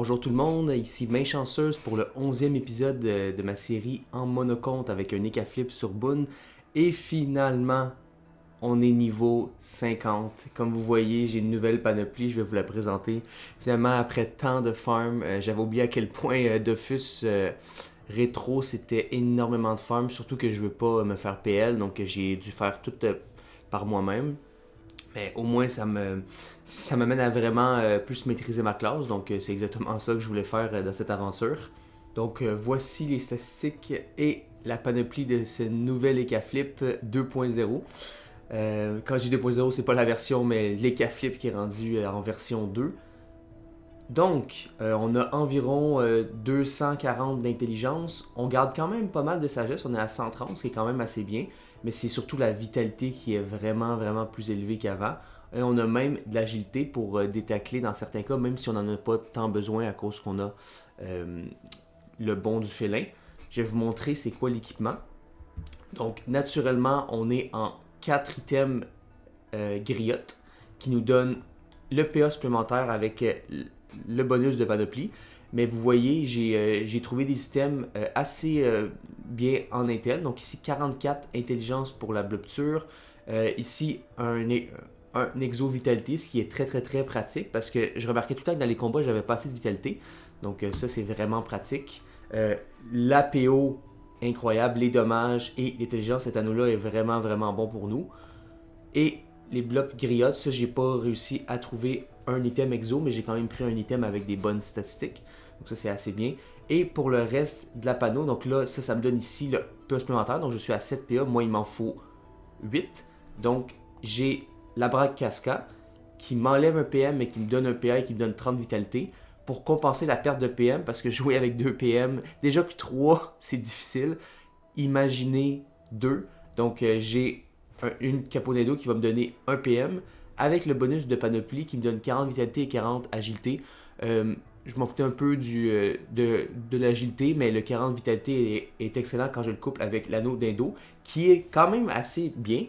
Bonjour tout le monde, ici Main Chanceuse pour le 11e épisode de ma série en monocompte avec un Ekaflip sur Boon. Et finalement, on est niveau 50. Comme vous voyez, j'ai une nouvelle panoplie, je vais vous la présenter. Finalement, après tant de farms, j'avais oublié à quel point Dofus rétro, c'était énormément de farms, surtout que je veux pas me faire PL, donc j'ai dû faire tout par moi-même. Mais au moins, ça m'amène à vraiment plus maîtriser ma classe. Donc, c'est exactement ça que je voulais faire dans cette aventure. Donc, voici les statistiques et la panoplie de ce nouvel Ekaflip 2.0. Quand je dis 2.0, c'est pas la version, mais l'Ekaflip qui est rendu en version 2. Donc, on a environ 240 d'intelligence. On garde quand même pas mal de sagesse. On est à 130, ce qui est quand même assez bien. Mais c'est surtout la vitalité qui est vraiment, vraiment plus élevée qu'avant. Et on a même de l'agilité pour détacler dans certains cas, même si on n'en a pas tant besoin à cause qu'on a euh, le bon du félin. Je vais vous montrer c'est quoi l'équipement. Donc, naturellement, on est en 4 items griottes qui nous donnent le PA supplémentaire avec le bonus de panoplie. Mais vous voyez, j'ai trouvé des systèmes assez bien en Intel. Donc ici, 44 intelligence pour la blopture. Ici, un exo vitalité, ce qui est très très très pratique parce que je remarquais tout le temps que dans les combats, j'avais pas assez de vitalité. Donc ça, c'est vraiment pratique. L'APO, incroyable. Les dommages et l'intelligence, cet anneau-là est vraiment vraiment bon pour nous. Et les blocs griottes, ça, j'ai pas réussi à trouver un item exo, mais j'ai quand même pris un item avec des bonnes statistiques. Donc ça, c'est assez bien. Et pour le reste de la panneau, donc là, ça me donne ici le PA supplémentaire. Donc je suis à 7 PA. Moi, il m'en faut 8. Donc j'ai la braque Casca qui m'enlève un PM, mais qui me donne un PA et qui me donne 30 vitalité pour compenser la perte de PM parce que jouer avec 2 PM, déjà que 3 c'est difficile. Imaginez 2. Donc j'ai une Caponado qui va me donner 1 PM avec le bonus de panoplie qui me donne 40 vitalité et 40 agilité. Je m'en foutais un peu de l'agilité, mais le 40 vitalité est excellent quand je le couple avec l'anneau d'Indo, qui est quand même assez bien,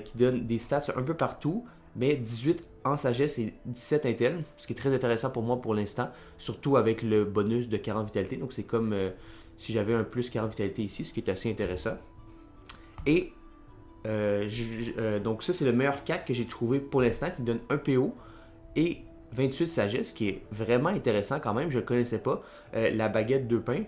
qui donne des stats un peu partout, mais 18 en sagesse et 17 intel, ce qui est très intéressant pour moi pour l'instant, surtout avec le bonus de 40 vitalité. Donc c'est comme si j'avais un plus 40 vitalité ici, ce qui est assez intéressant. Et donc ça c'est le meilleur CAC que j'ai trouvé pour l'instant qui me donne un PO et 28 sagesse, qui est vraiment intéressant quand même, je ne le connaissais pas. La baguette de pain.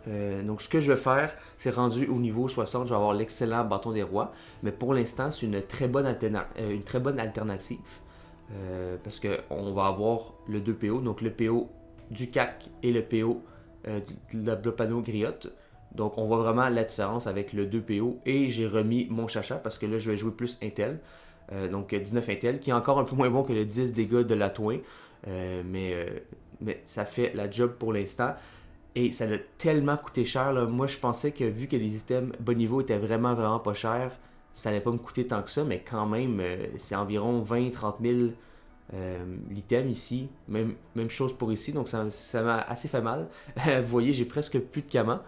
Donc ce que je vais faire, c'est rendu au niveau 60, je vais avoir l'excellent bâton des rois. Mais pour l'instant, c'est une très bonne alternative. Parce qu'on va avoir le 2 PO, donc le PO du CAC et le PO de la Blopano Griotte. Donc on voit vraiment la différence avec le 2 PO. Et j'ai remis mon chacha parce que là je vais jouer plus Intel. Donc 19 Intel, qui est encore un peu moins bon que le 10 dégâts de la Twin. Mais ça fait la job pour l'instant. Et ça a tellement coûté cher. Là. Moi, je pensais que vu que les items bas niveau étaient vraiment, vraiment pas chers, ça allait pas me coûter tant que ça. Mais quand même, c'est environ 20-30 000 l'item ici. Même chose pour ici. Donc, ça m'a assez fait mal. Vous voyez, j'ai presque plus de Kama.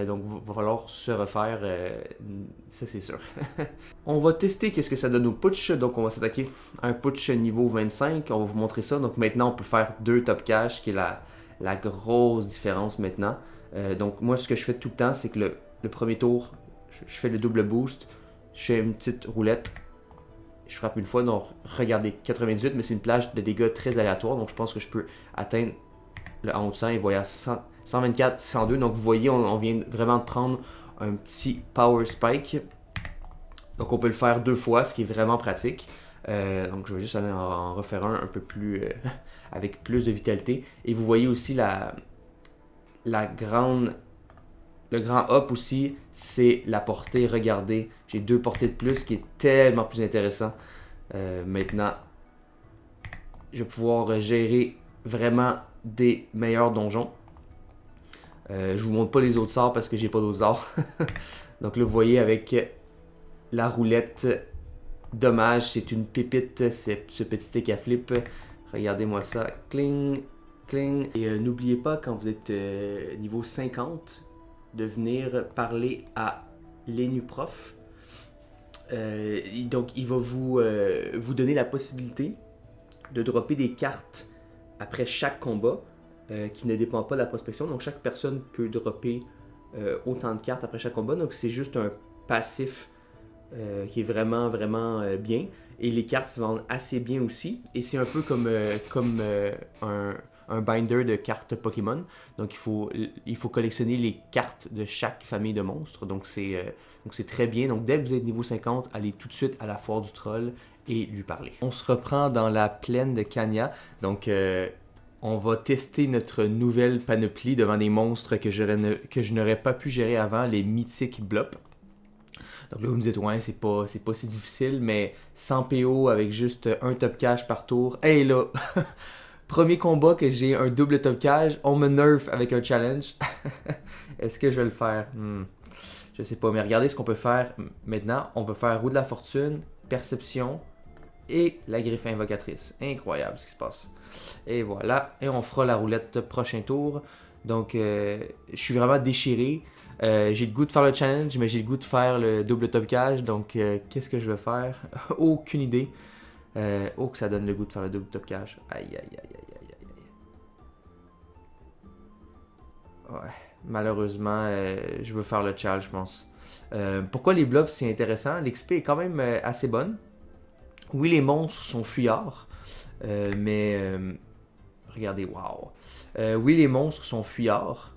Donc, il va falloir se refaire. Ça, c'est sûr. On va tester qu'est-ce que ça donne au putsch. Donc, on va s'attaquer à un putsch niveau 25. On va vous montrer ça. Donc, maintenant, on peut faire 2 top cash, qui est la grosse différence maintenant. Donc, moi, ce que je fais tout le temps, c'est que le premier tour, je fais le double boost. Je fais une petite roulette. Je frappe une fois. Donc, regardez, 98, mais c'est une plage de dégâts très aléatoire. Donc, je pense que je peux atteindre le en haut de 100 et voyez à 100, 124, 102. Donc, vous voyez, on vient vraiment de prendre un petit power spike. Donc, on peut le faire 2 fois, ce qui est vraiment pratique. Donc, je vais juste aller en refaire un peu plus avec plus de vitalité. Et vous voyez aussi la grande, le grand up aussi, c'est la portée. Regardez, j'ai 2 portées de plus, ce qui est tellement plus intéressant. Maintenant, je vais pouvoir gérer vraiment des meilleurs donjons. Je vous montre pas les autres sorts parce que j'ai pas d'autres sorts. Donc là, vous voyez avec la roulette, dommage, c'est une pépite, ce petit Ekaflip. Regardez-moi ça, cling, cling. Et n'oubliez pas quand vous êtes niveau 50 de venir parler à l'ENUPROF. Donc il va vous donner la possibilité de dropper des cartes après chaque combat qui ne dépend pas de la prospection. Donc chaque personne peut dropper autant de cartes après chaque combat. Donc c'est juste un passif qui est vraiment, vraiment bien. Et les cartes se vendent assez bien aussi. Et c'est un peu comme un binder de cartes Pokémon. Donc il faut collectionner les cartes de chaque famille de monstres. Donc c'est très bien. Donc dès que vous êtes niveau 50, allez tout de suite à la foire du troll et lui parler. On se reprend dans la plaine de Kanya. Donc on va tester notre nouvelle panoplie devant des monstres que je n'aurais pas pu gérer avant, les mythiques Blops. Donc là, vous me dites, ouais, c'est pas si difficile, mais sans PO avec juste un top cash par tour. Hey là, premier combat que j'ai un double top cash, on me nerf avec un challenge. Est-ce que je vais le faire? Je sais pas, mais regardez ce qu'on peut faire maintenant. On peut faire roue de la fortune, perception et la griffe invocatrice. Incroyable ce qui se passe. Et voilà, et on fera la roulette prochain tour. Donc, je suis vraiment déchiré. J'ai le goût de faire le challenge, mais j'ai le goût de faire le double top cash. Donc, qu'est-ce que je vais faire? Aucune idée. Oh, que ça donne le goût de faire le double top cash. Aïe, aïe, aïe, aïe, aïe, aïe. Ouais, malheureusement, je veux faire le challenge, je pense. Pourquoi les blobs, c'est intéressant? L'XP est quand même assez bonne. Oui, les monstres sont fuyards. Mais regardez, waouh. Oui, les monstres sont fuyards.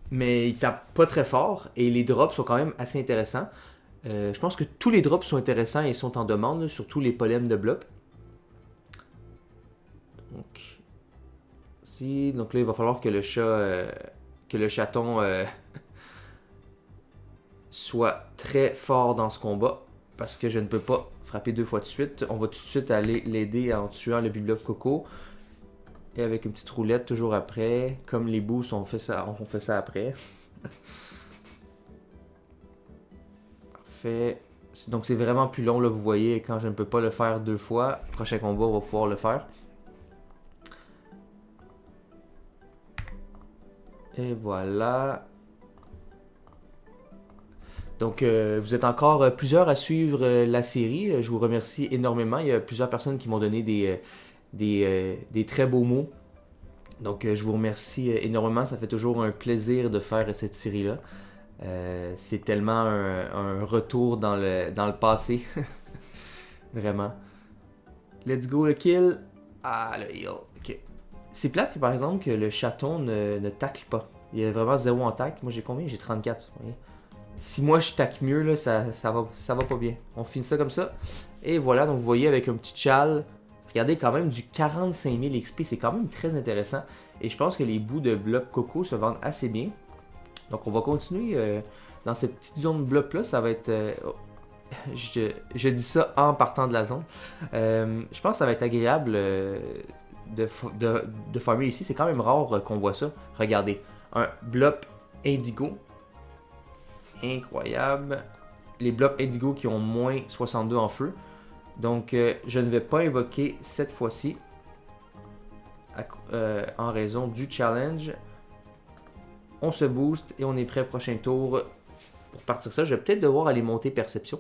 Mais ils tapent pas très fort et les drops sont quand même assez intéressants. Je pense que tous les drops sont intéressants et sont en demande, là, surtout les polems de Blop. Donc là, il va falloir que le chaton soit très fort dans ce combat parce que je ne peux pas frapper 2 fois de suite. On va tout de suite aller l'aider en tuant le Biblop Coco. Et avec une petite roulette toujours après. Comme les boosts, on fait ça après. Parfait. Donc c'est vraiment plus long, là, vous voyez, quand je ne peux pas le faire 2 fois. Prochain combat, on va pouvoir le faire. Et voilà. Donc, vous êtes encore plusieurs à suivre la série. Je vous remercie énormément. Il y a plusieurs personnes qui m'ont donné des très beaux mots. Donc, je vous remercie énormément. Ça fait toujours un plaisir de faire cette série-là. C'est tellement un retour dans le passé. Vraiment. Let's go le kill. Ah, le heal. Ok. C'est plate, par exemple, que le chaton ne tacle pas. Il y a vraiment 0 en tacle. Moi, j'ai combien? J'ai 34. Vous voyez? Si moi je tacle mieux, là, ça va pas bien. On finit ça comme ça. Et voilà, donc vous voyez avec un petit chal, regardez quand même du 45 000 XP, c'est quand même très intéressant. Et je pense que les bouts de bloc coco se vendent assez bien. Donc on va continuer dans cette petite zone bloc là, ça va être... je dis ça en partant de la zone. Je pense que ça va être agréable de farmer ici. C'est quand même rare qu'on voit ça. Regardez, un bloc indigo. Incroyable. Les blocs indigo qui ont moins 62 en feu. Donc, je ne vais pas invoquer cette fois-ci en raison du challenge. On se booste et on est prêt prochain tour pour partir ça. Je vais peut-être devoir aller monter perception.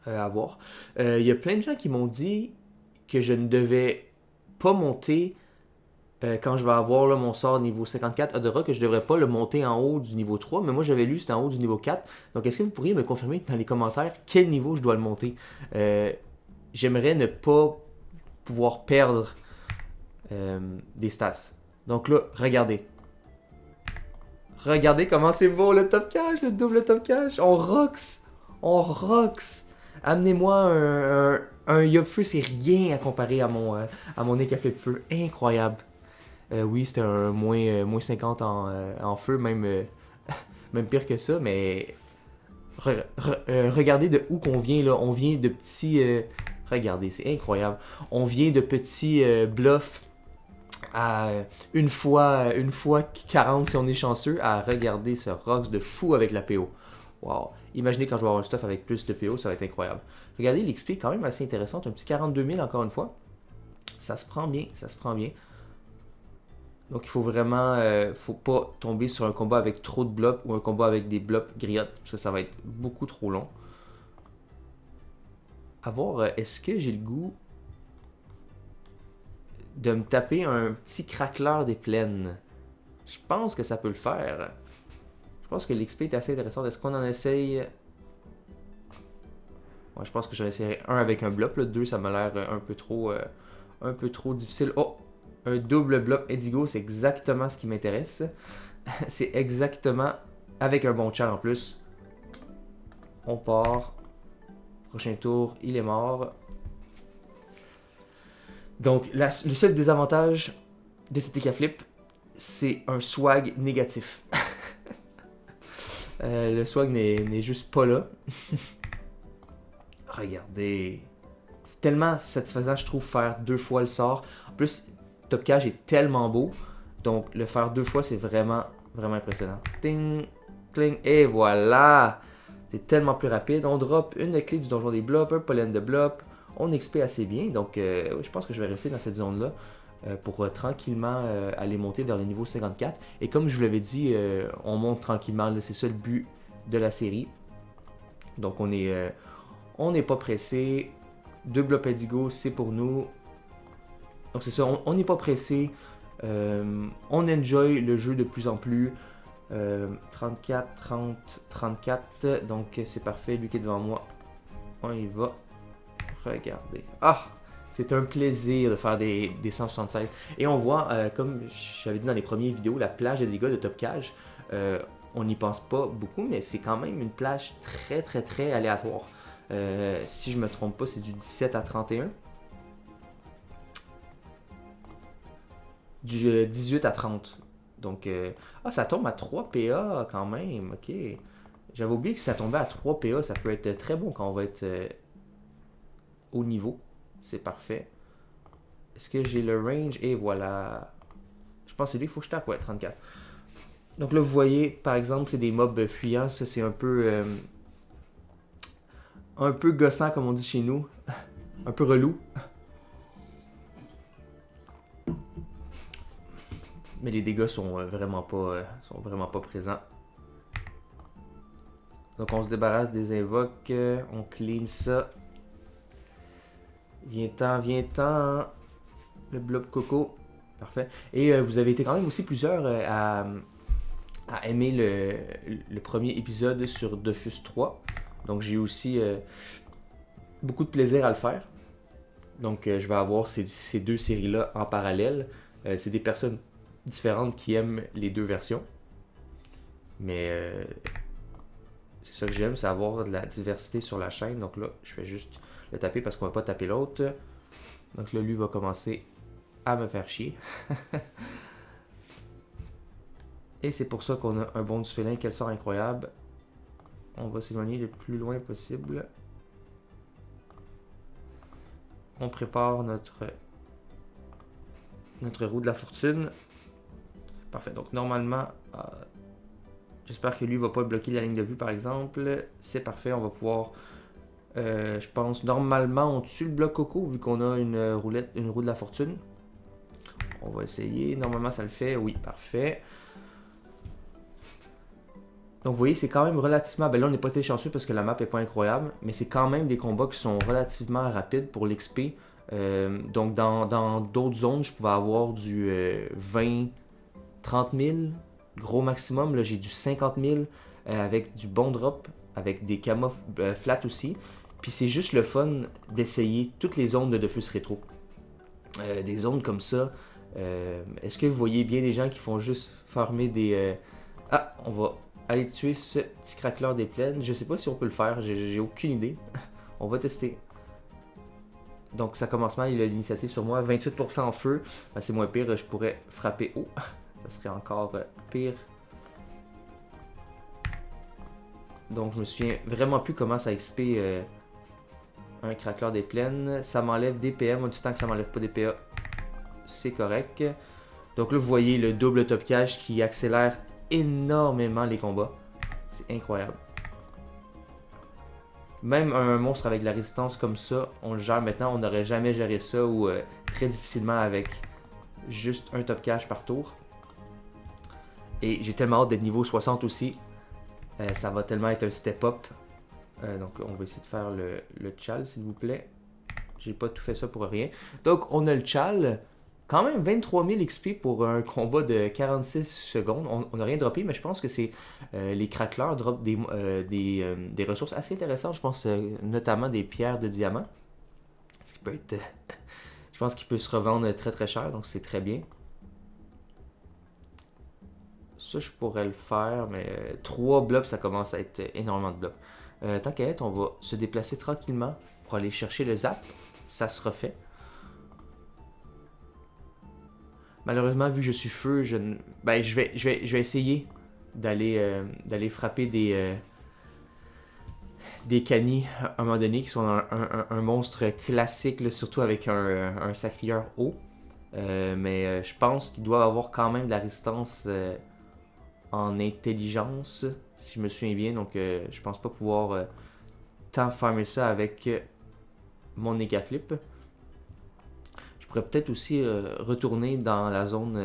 À voir. Il y a plein de gens qui m'ont dit que je ne devais pas monter quand je vais avoir là, mon sort niveau 54 Odora, que je devrais pas le monter en haut du niveau 3, mais moi j'avais lu c'était en haut du niveau 4. Donc est-ce que vous pourriez me confirmer dans les commentaires quel niveau je dois le monter? J'aimerais ne pas pouvoir perdre des stats. Donc là, regardez. Regardez comment c'est beau le top cash, le double top cash. On rocks. On rocks. Amenez-moi un Yop-Feu, c'est rien à comparer à mon nez qui a fait le feu. Incroyable. Oui, c'était un moins 50 en feu, même pire que ça, mais regardez de où qu'on vient là. On vient de petits... regardez, c'est incroyable. On vient de petits bluffs à une fois 40 si on est chanceux, à regarder ce Rox de fou avec la PO. Wow. Imaginez quand je vais avoir un stuff avec plus de PO, ça va être incroyable. Regardez, l'XP est quand même assez intéressante. Un petit 42 000 encore une fois. Ça se prend bien, ça se prend bien. Donc il faut vraiment, faut pas tomber sur un combat avec trop de blocs ou un combat avec des blocs griottes. Ça va être beaucoup trop long. A voir, est-ce que j'ai le goût de me taper un petit craqueleur des plaines. Je pense que ça peut le faire. Je pense que l'XP est assez intéressant. Est-ce qu'on en essaye? Ouais, je pense que j'en essaierai un avec un blob. Le 2, ça m'a l'air un peu trop difficile. Oh! Un double blob Indigo, c'est exactement ce qui m'intéresse. C'est exactement avec un bon char en plus. On part. Prochain tour, il est mort. Donc, le seul désavantage de cet Ekaflip, c'est un swag négatif. Le swag n'est juste pas là. Regardez. C'est tellement satisfaisant, je trouve, faire 2 fois le sort. En plus, Top Cash est tellement beau. Donc, le faire 2 fois, c'est vraiment, vraiment impressionnant. Ting, cling, et voilà! C'est tellement plus rapide. On drop une clé du donjon des blobs, un pollen de blob. On XP assez bien. Donc, je pense que je vais rester dans cette zone-là pour tranquillement aller monter vers le niveau 54. Et comme je vous l'avais dit, on monte tranquillement. C'est ça le but de la série. Donc, on n'est pas pressé. 2 blocs Indigo, c'est pour nous. Donc, c'est ça. On n'est pas pressé. On enjoy le jeu de plus en plus. 34, 30, 34. Donc c'est parfait. Lui qui est devant moi. On y va. Regardez. Ah! C'est un plaisir de faire des 176. Et on voit, comme j'avais dit dans les premières vidéos, la plage de dégâts de Top Cage. On n'y pense pas beaucoup, mais c'est quand même une plage très très très aléatoire. Si je me trompe pas, c'est du 17 à 31. Du 18 à 30. Donc, ça tombe à 3 PA quand même. Ok. J'avais oublié que si ça tombait à 3 PA, ça peut être très bon quand on va être au niveau. C'est parfait. Est-ce que j'ai le range? Et voilà. Je pense que c'est lui qu'il faut que je tape. Ouais, 34. Donc là, vous voyez, par exemple, c'est des mobs fuyants. Ça, c'est un peu gossant, comme on dit chez nous. Un peu relou. Mais les dégâts sont vraiment pas présents. Donc on se débarrasse des invoques, on clean ça. Viens-t'en. Le blob coco. Parfait. Et vous avez été quand même aussi plusieurs à aimer le premier épisode sur Dofus 3. Donc j'ai aussi beaucoup de plaisir à le faire. Donc je vais avoir ces 2 séries-là en parallèle. C'est des personnes différentes qui aiment les 2 versions. Mais c'est ça que j'aime, c'est avoir de la diversité sur la chaîne. Donc là, je vais juste le taper parce qu'on va pas taper l'autre. Donc là, lui va commencer à me faire chier. Et c'est pour ça qu'on a un bon du félin, quel sort incroyable. On va s'éloigner le plus loin possible. On prépare notre roue de la fortune. Parfait, donc normalement, j'espère que lui va pas bloquer la ligne de vue par exemple. C'est parfait, on va pouvoir, je pense, normalement on tue le bloc coco vu qu'on a une roue de la fortune. On va essayer, normalement ça le fait, oui, parfait. Donc vous voyez, c'est quand même relativement, ben là on n'est pas été chanceux parce que la map est pas incroyable, mais c'est quand même des combats qui sont relativement rapides pour l'XP. Donc dans d'autres zones, je pouvais avoir du 20, 30 000, gros maximum. Là j'ai du 50 000 avec du bon drop, avec des camos flat aussi. Puis c'est juste le fun d'essayer toutes les zones de Dofus Rétro. Des zones comme ça. Est-ce que vous voyez bien des gens qui font juste farmer des... Ah, on va aller tuer ce petit craqueleur des plaines. Je sais pas si on peut le faire, j'ai aucune idée. On va tester. Donc ça commence mal, il a l'initiative sur moi. 28% en feu, ben, c'est moins pire, je pourrais frapper haut. Ça serait encore pire. Donc je me souviens vraiment plus comment ça XP un craqueleur des plaines. Ça m'enlève des PM, du temps que ça m'enlève pas des PA, c'est correct. Donc là vous voyez le double top cache qui accélère énormément les combats. C'est incroyable. Même un monstre avec de la résistance comme ça, on le gère maintenant. On n'aurait jamais géré ça ou très difficilement avec juste un top cache par tour. Et j'ai tellement hâte d'être niveau 60 aussi. Ça va tellement être un step up. Donc on va essayer de faire le chal s'il vous plaît. J'ai pas tout fait ça pour rien. Donc on a le chal. Quand même 23 000 XP pour un combat de 46 secondes. On n'a rien droppé, mais je pense que c'est les cracklers drop des ressources assez intéressantes. Je pense notamment des pierres de diamant. Ce qui peut être. Je pense qu'il peut se revendre très très cher, donc c'est très bien. Ça, je pourrais le faire, mais 3 blobs, ça commence à être énormément de blobs. Tant qu'à être, on va se déplacer tranquillement pour aller chercher le zap. Ça se refait. Malheureusement, vu que je suis feu, ben, je vais essayer d'aller frapper des canis à un moment donné, qui sont un monstre classique, là, surtout avec un sacrieur haut. Mais je pense qu'il doit avoir quand même de la résistance en intelligence, si je me souviens bien. Donc je pense pas pouvoir tant farmer ça avec mon Neka Flip. Je pourrais peut-être aussi retourner dans la zone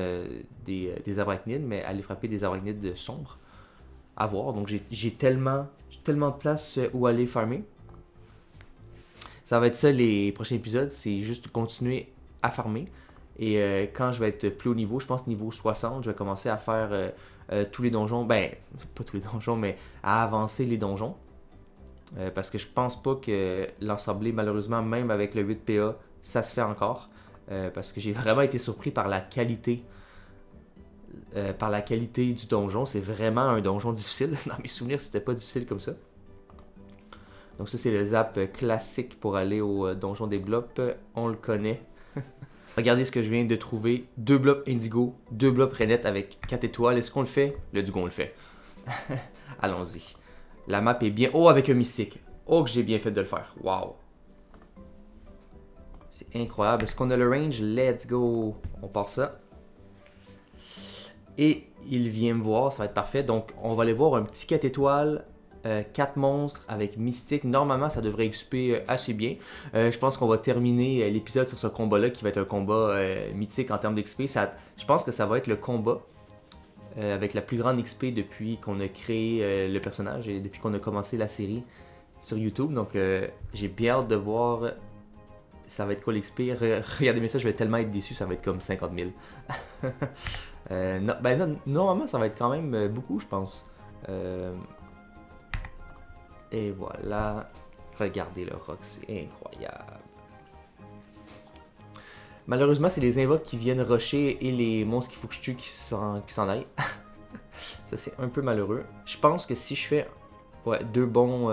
des arachnides, mais aller frapper des arachnides sombres. À voir. Donc j'ai tellement de place où aller farmer. Ça va être ça les prochains épisodes, c'est juste continuer à farmer. Et quand je vais être plus haut niveau, je pense niveau 60, je vais commencer à faire tous les donjons. Ben, pas tous les donjons, mais à avancer les donjons. Parce que je pense pas que l'ensemblé, malheureusement, même avec le 8 PA, ça se fait encore. Parce que j'ai vraiment été surpris par la qualité du donjon. C'est vraiment un donjon difficile. Dans mes souvenirs, c'était pas difficile comme ça. Donc ça, c'est le zap classique pour aller au donjon des blops. On le connaît. Regardez ce que je viens de trouver. 2 blops indigo, 2 blops rainette avec 4 étoiles. Est-ce qu'on le fait? Le Dugon le fait. Allons-y. La map est bien... Oh, avec un mystique. Oh, que j'ai bien fait de le faire. Wow. C'est incroyable. Est-ce qu'on a le range? Let's go. On part ça. Et il vient me voir. Ça va être parfait. Donc, on va aller voir un petit 4 étoiles. 4 monstres avec mystique. Normalement, ça devrait XP assez bien. Je pense qu'on va terminer l'épisode sur ce combat-là qui va être un combat mythique en termes d'XP. Je pense que ça va être le combat avec la plus grande XP depuis qu'on a créé le personnage et depuis qu'on a commencé la série sur YouTube. Donc, j'ai bien hâte de voir ça va être quoi l'XP. Regardez-moi ça, je vais tellement être déçu, ça va être comme 50 000. Non, normalement, ça va être quand même beaucoup, je pense. Et voilà. Regardez le rock, c'est incroyable. Malheureusement, c'est les invoques qui viennent rusher et les monstres qu'il faut que je tue qui s'en aillent. Ça, c'est un peu malheureux. Je pense que si je fais deux bons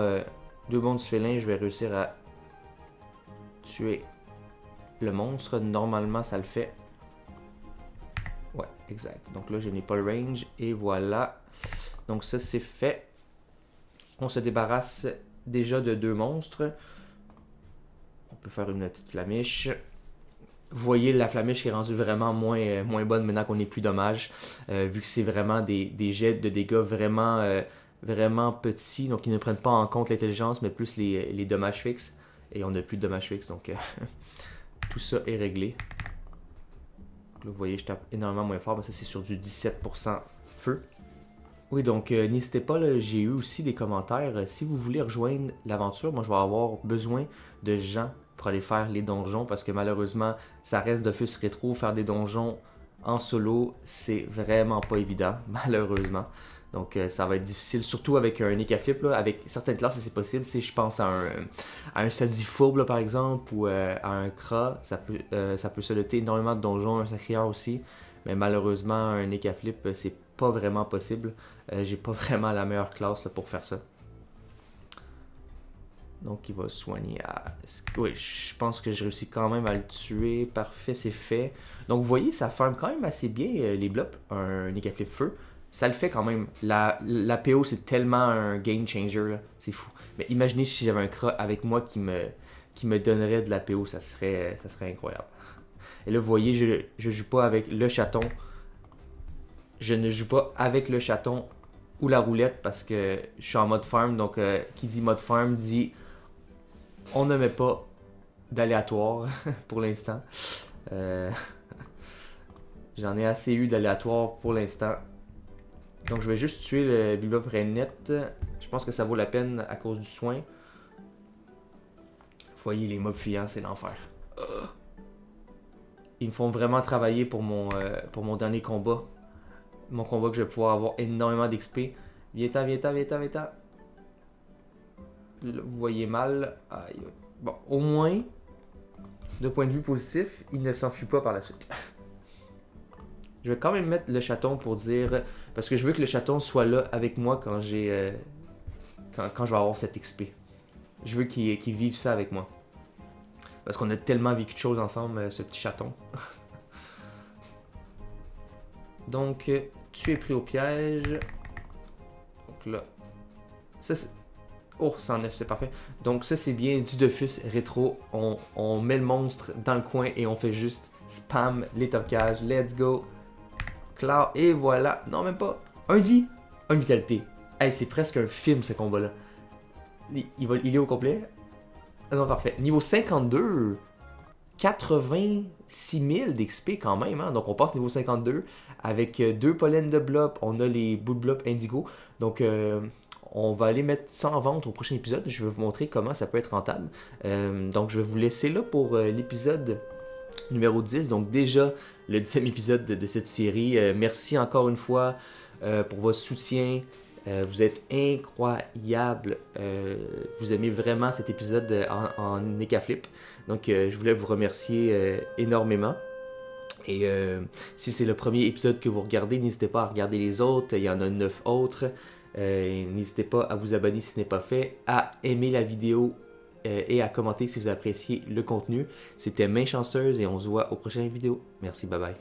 du félin, je vais réussir à tuer le monstre. Normalement, ça le fait. Ouais, exact. Donc là, je n'ai pas le range. Et voilà. Donc ça, c'est fait. On se débarrasse déjà de 2 monstres. On peut faire une petite flamiche. Vous voyez la flamiche qui est rendue vraiment moins bonne maintenant qu'on est plus dommage. Vu que c'est vraiment des jets de dégâts vraiment petits. Donc ils ne prennent pas en compte l'intelligence, mais plus les dommages fixes. Et on n'a plus de dommages fixes. Donc tout ça est réglé. Donc, là, vous voyez, je tape énormément moins fort. Mais ça, c'est sur du 17% feu. Oui, donc n'hésitez pas, là, j'ai eu aussi des commentaires. Si vous voulez rejoindre l'aventure, moi je vais avoir besoin de gens pour aller faire les donjons parce que malheureusement, ça reste de Fus Rétro. Faire des donjons en solo, c'est vraiment pas évident, malheureusement. Donc ça va être difficile, surtout avec un Neka Flip. Là, avec certaines classes, c'est possible. Je pense à un Sadifourbe, là, par exemple, ou à un Kra. Ça peut soloter énormément de donjons, un Sacrieur aussi. Mais malheureusement, un Neka Flip, c'est pas vraiment possible. J'ai pas vraiment la meilleure classe là, pour faire ça. Donc il va soigner à... Oui, je pense que je réussis quand même à le tuer. Parfait, c'est fait. Donc vous voyez, ça farm quand même assez bien les blops. Un Neka Flip feu. Ça le fait quand même. La PO, c'est tellement un game changer. C'est fou. Mais imaginez si j'avais un Kra avec moi qui me donnerait de la PO. Ça serait incroyable. Et là, vous voyez, je joue pas avec le chaton. Je ne joue pas avec le chaton ou la roulette parce que je suis en mode farm. Donc, qui dit mode farm dit on ne met pas d'aléatoire pour l'instant. J'en ai assez eu d'aléatoire pour l'instant. Donc, je vais juste tuer le Bibop Rainette. Je pense que ça vaut la peine à cause du soin. Vous voyez, les mobs fuyants, c'est l'enfer. Ils me font vraiment travailler pour mon dernier combat. Mon combat que je vais pouvoir avoir énormément d'XP. Viens-t'en, viens-t'en, viens-t'en, viens-t'en. Là, vous voyez mal. Aïe. Bon, au moins, de point de vue positif, il ne s'enfuit pas par la suite. Je vais quand même mettre le chaton pour dire... Parce que je veux que le chaton soit là avec moi quand j'ai... quand je vais avoir cette XP. Je veux qu'il vive ça avec moi. Parce qu'on a tellement vécu de choses ensemble, ce petit chaton. Donc, tu es pris au piège. Donc là... Ça, c'est... Oh, 109, c'est parfait. Donc ça, c'est bien du Dofus rétro. On met le monstre dans le coin et on fait juste spam les top cages. Let's go. Claire, et voilà. Non, même pas. Un de vie. Un de vitalité. Hey, c'est presque un film, ce combat-là. Il est au complet? Ah non, parfait. Niveau 52, 86 000 d'XP quand même. Hein? Donc on passe niveau 52 avec deux pollens de blob. On a les bouts de blob indigo. Donc on va aller mettre ça en vente au prochain épisode. Je vais vous montrer comment ça peut être rentable. Donc je vais vous laisser là pour l'épisode numéro 10. Donc déjà le 10e épisode de cette série. Merci encore une fois pour votre soutien. Vous êtes incroyable. Vous aimez vraiment cet épisode en Nekaflip. Donc je voulais vous remercier énormément. Et si c'est le premier épisode que vous regardez, n'hésitez pas à regarder les autres. Il y en a 9 autres. N'hésitez pas à vous abonner si ce n'est pas fait, à aimer la vidéo et à commenter si vous appréciez le contenu. C'était Main Chanceuse et on se voit aux prochaines vidéos. Merci, bye bye.